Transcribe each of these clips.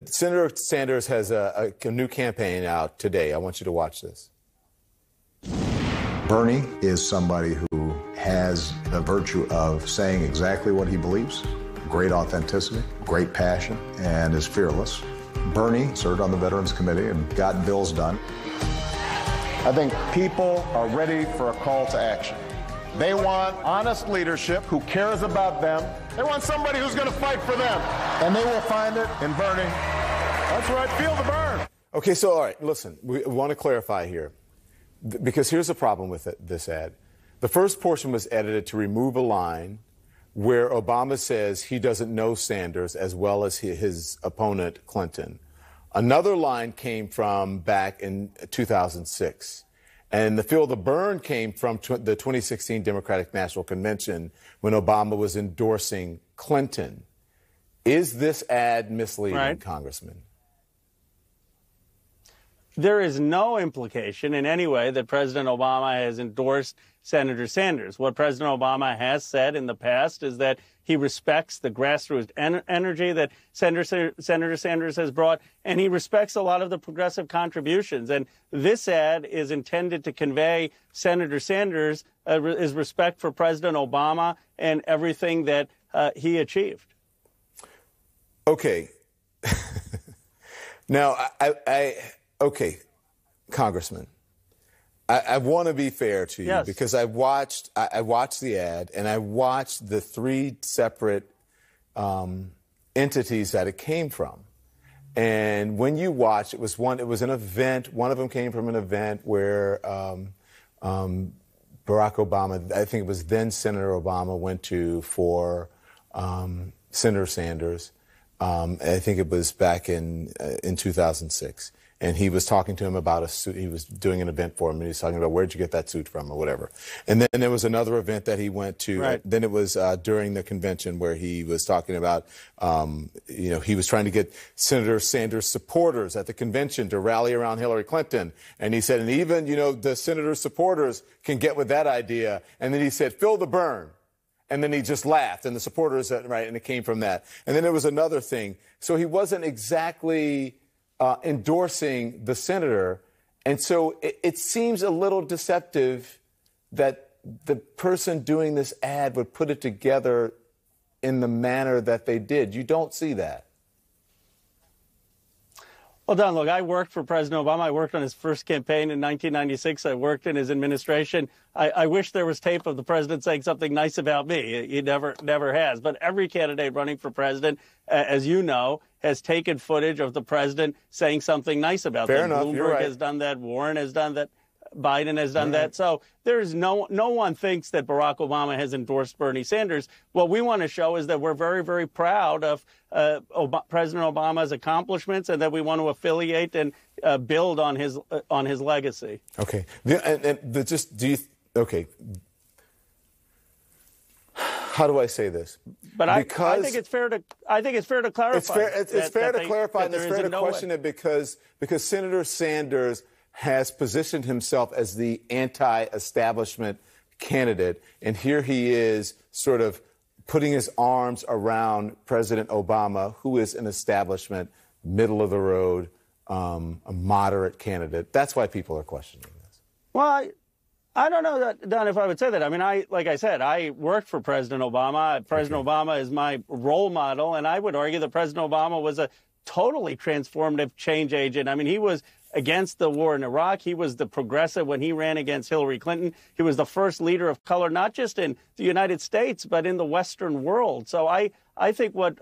Senator Sanders has a new campaign out today. I want you to watch this. Bernie is somebody who has the virtue of saying exactly what he believes, great authenticity, great passion, and is fearless. Bernie served on the Veterans Committee and got bills done. I think people are ready for a call to action. They want honest leadership who cares about them. They want somebody who's going to fight for them. And they will find it in Bernie. That's right, feel the burn. Okay, so all right, listen, we want to clarify here. Because here's the problem with this ad. The first portion was edited to remove a line where Obama says he doesn't know Sanders as well as his opponent, Clinton. Another line came from back in 2006. And the feel the burn came from the 2016 Democratic National Convention when Obama was endorsing Clinton. Is this ad misleading, right, Congressman? There is no implication in any way that President Obama has endorsed Senator Sanders. What President Obama has said in the past is that he respects the grassroots energy that Senator Sanders has brought, and he respects a lot of the progressive contributions. And this ad is intended to convey Senator Sanders' his respect for President Obama and everything that he achieved. Okay. Now, okay, Congressman, I want to be fair to you, yes, because I watched the ad and I watched the three separate entities that it came from. And when you watch, it was an event. One of them came from an event where Barack Obama, I think it was then Senator Obama, went to for Senator Sanders. I think it was back in 2006. And he was talking to him about a suit. He was doing an event for him, and he was talking about, where'd you get that suit from or whatever. And then there was another event that he went to. Right. Then it was during the convention where he was talking about, he was trying to get Senator Sanders supporters at the convention to rally around Hillary Clinton. And he said, and even, the senator supporters can get with that idea. And then he said, feel the burn. And then he just laughed, and the supporters, right, and it came from that. And then there was another thing. So he wasn't exactly endorsing the senator. And so it seems a little deceptive that the person doing this ad would put it together in the manner that they did. You don't see that. Well, Don, look, I worked for President Obama. I worked on his first campaign in 1996. I worked in his administration. I wish there was tape of the president saying something nice about me. He never has. But every candidate running for president, as you know, has taken footage of the president saying something nice about them. Fair enough. Bloomberg You're right. has done that. Warren has done that. Biden has done Right. that. So there's no one thinks that Barack Obama has endorsed Bernie Sanders. What we want to show is that we're very, very proud of President Obama's accomplishments, and that we want to affiliate and build on his legacy. Okay. Okay. How do I say this? But I think it's fair to clarify. It's fair to clarify, and it's fair to question it because Senator Sanders has positioned himself as the anti-establishment candidate, and here he is sort of putting his arms around President Obama, who is an establishment, middle-of-the-road, a moderate candidate. That's why people are questioning this. Well, I don't know, Don, if I would say that. I mean, like I said, I worked for President Obama. President Obama is my role model, and I would argue that President Obama was a totally transformative change agent. I mean, he was against the war in Iraq. He was the progressive when he ran against Hillary Clinton. He was the first leader of color, not just in the United States, but in the Western world. So I think what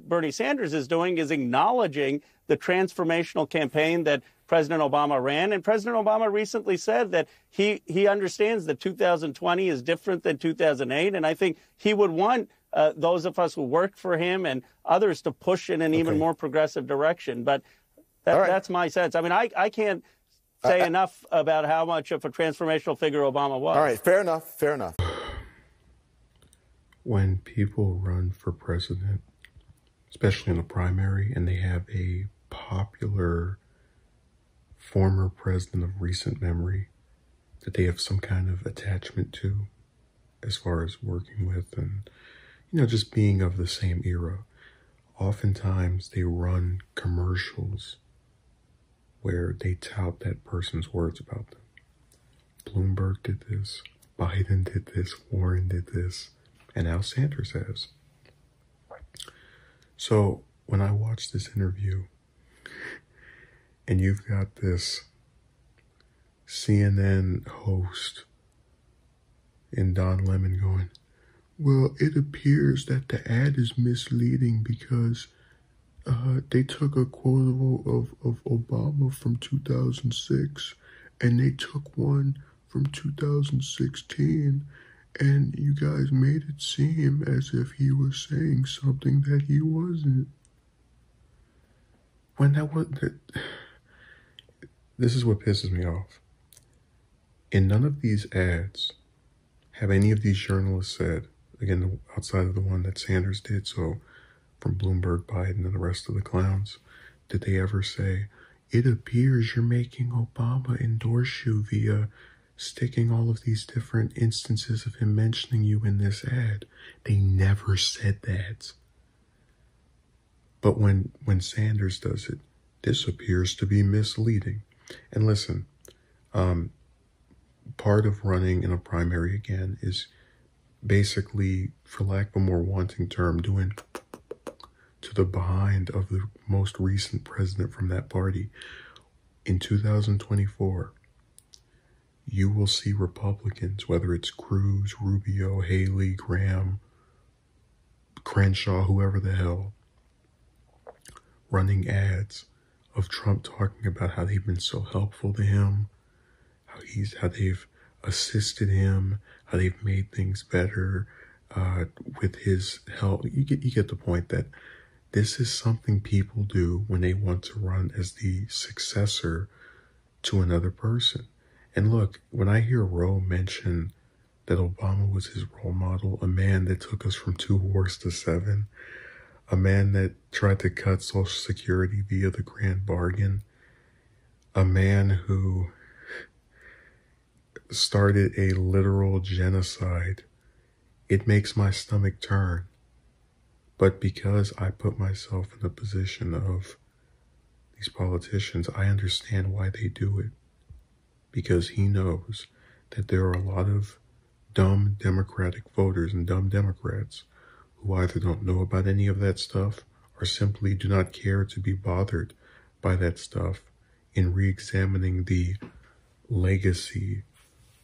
Bernie Sanders is doing is acknowledging the transformational campaign that President Obama ran. And President Obama recently said that he understands that 2020 is different than 2008. And I think he would want those of us who worked for him and others to push in an even more progressive direction. But that's my sense. I mean, I can't say enough about how much of a transformational figure Obama was. All right, fair enough, fair enough. When people run for president, especially in the primary, and they have a popular former president of recent memory that they have some kind of attachment to as far as working with and, just being of the same era, oftentimes they run commercials where they tout that person's words about them. Bloomberg did this, Biden did this, Warren did this, and now Sanders has. So when I watch this interview, and you've got this CNN host in Don Lemon going, well, it appears that the ad is misleading because they took a quote of Obama from 2006 and they took one from 2016, and you guys made it seem as if he was saying something that he wasn't. When that was... This is what pisses me off. In none of these ads have any of these journalists said, again, outside of the one that Sanders did, so from Bloomberg, Biden, and the rest of the clowns, did they ever say, it appears you're making Obama endorse you via sticking all of these different instances of him mentioning you in this ad? They never said that. But when Sanders does it, this appears to be misleading. And listen, part of running in a primary, again, is basically, for lack of a more wanting term, doing to the behind of the most recent president from that party. In 2024, you will see Republicans, whether it's Cruz, Rubio, Haley, Graham, Crenshaw, whoever the hell, running ads of Trump talking about how they've been so helpful to him, how they've assisted him, how they've made things better with his help. You get the point that this is something people do when they want to run as the successor to another person. And look, when I hear Roe mention that Obama was his role model, a man that took us from 2 wars to 7, a man that tried to cut Social Security via the grand bargain, a man who started a literal genocide, it makes my stomach turn. But because I put myself in the position of these politicians, I understand why they do it. Because he knows that there are a lot of dumb Democratic voters and dumb Democrats who either don't know about any of that stuff or simply do not care to be bothered by that stuff in re-examining the legacy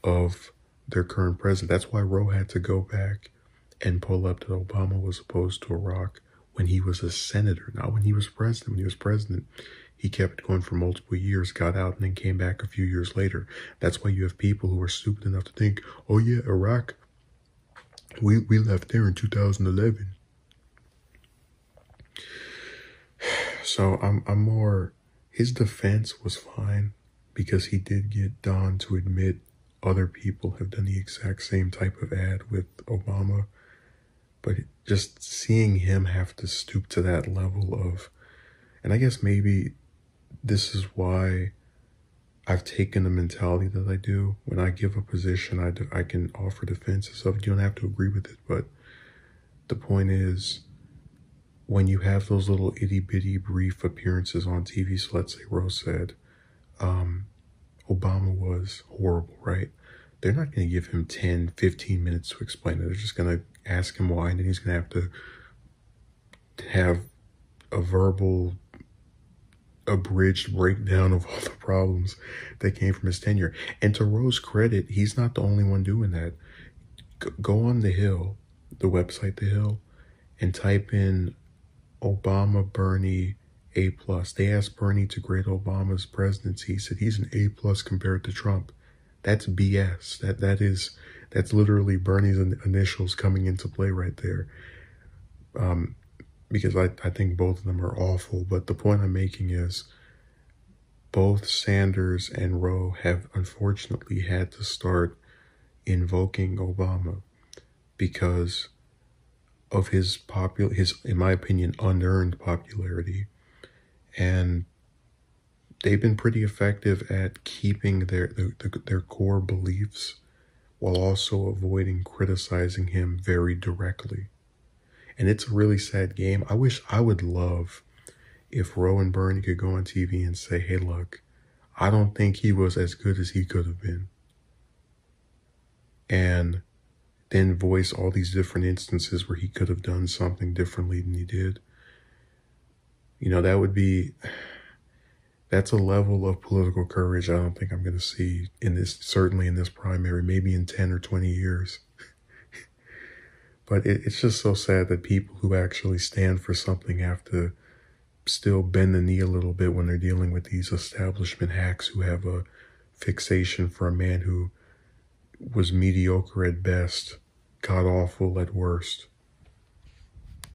of their current president. That's why Roe had to go back and pull up that Obama was opposed to Iraq when he was a senator, not when he was president. When he was president, he kept going for multiple years, got out, and then came back a few years later. That's why you have people who are stupid enough to think, oh yeah, Iraq, we left there in 2011. So I'm more, his defense was fine because he did get Don to admit other people have done the exact same type of ad with Obama. But just seeing him have to stoop to that level of, and I guess maybe this is why I've taken the mentality that I do. When I give a position, I can offer defenses of it. You don't have to agree with it, but the point is, when you have those little itty-bitty brief appearances on TV, so let's say Rose said, Obama was horrible, right? They're not going to give him 10, 15 minutes to explain it. They're just going to ask him why, and then he's going to have a verbal, abridged breakdown of all the problems that came from his tenure. And to Rose's credit, he's not the only one doing that. Go on The Hill, the website The Hill, and type in Obama, Bernie, A+. They asked Bernie to grade Obama's presidency. He said he's an A+ compared to Trump. That's BS. That's literally Bernie's initials coming into play right there. Because I think both of them are awful. But the point I'm making is both Sanders and Roe have unfortunately had to start invoking Obama because of his, in my opinion, unearned popularity. And they've been pretty effective at keeping their core beliefs while also avoiding criticizing him very directly. And it's a really sad game. I would love if Roe and Bernie could go on TV and say, hey, look, I don't think he was as good as he could have been. And then voice all these different instances where he could have done something differently than he did. You know, that's a level of political courage I don't think I'm going to see certainly in this primary, maybe in 10 or 20 years. But it's just so sad that people who actually stand for something have to still bend the knee a little bit when they're dealing with these establishment hacks who have a fixation for a man who was mediocre at best, god awful at worst.